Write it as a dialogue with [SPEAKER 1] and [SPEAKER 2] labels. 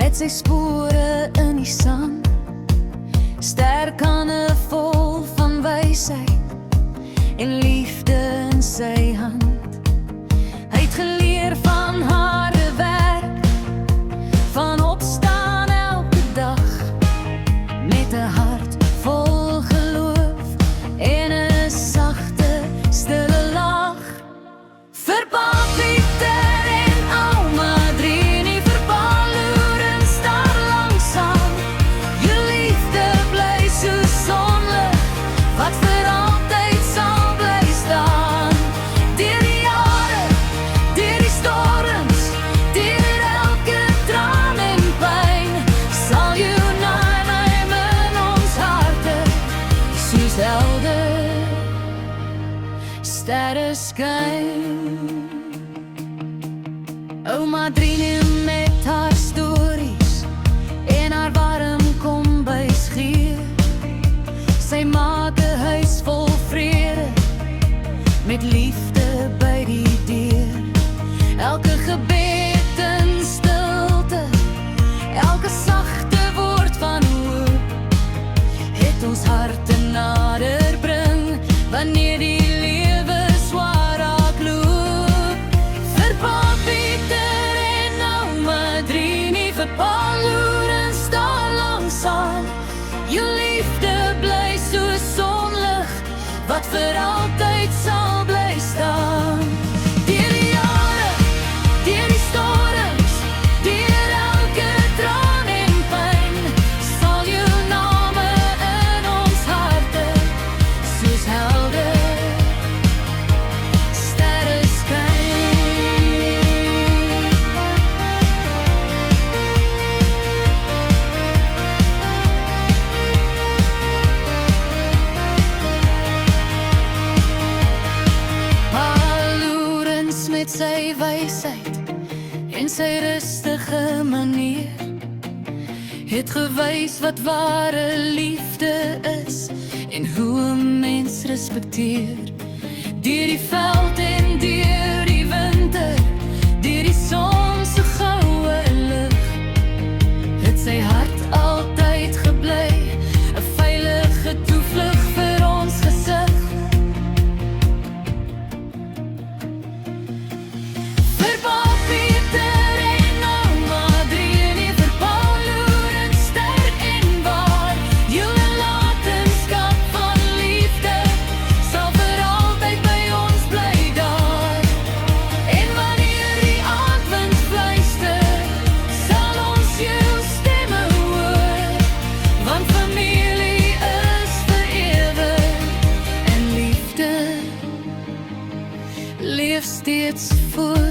[SPEAKER 1] met sy spore in die sand. Sterk hande vol van wysheid en liefde in sy hand. Hy het geleer van harde werk, van opstaan elke dag, met 'n hart vol geloof en 'n sagte, stille lach. Vir Pa Pieter en Ouma Drini, vir Pa Lourens daar langs aan, jou liefde bly so sonlig, wat vir altyd sal bly staan. Deur die jare, deur die storms, deur elke traan en pyn, sal jou naam in ons harte soos helder sterre skyn. Ouma Drini met haar stories en haar warm kombuis geur. Sy maak 'n huis vol vrede, met liefde by die deur. Elke gebed in stilte, elke sagte woord van hoop, het ons harte nader bring, wanneer die lewe swaar raak loop. Vir Pa Pieter en Ouma Drini, vir Pa Lourens daar langs aan, jou liefde bly so sonlig, wat vir altyd sal bly staan. Deur die jare, deur die storms, deur elke traan en pyn, sal jou name in ons harte soos helder sterre skyn. Pa Lourens met sy wysheid en sy rustige manier, het gewys wat ware liefde is en hoe 'n mens respekteer. Deur die veld en deur die winter, deur die son se goue lig, het sy hart altyd gebly, 'n veilige toevlug vir ons gesig. Vir Pa Pieter en Ouma Drini, vir Pa Lourens sterk en waar, jou nalatenskap van liefde sal vir altyd by ons bly daar. En wanneer die aandwind fluister, sal ons jou stemme hoor, want familie is vir ewig en liefde leef steeds voor.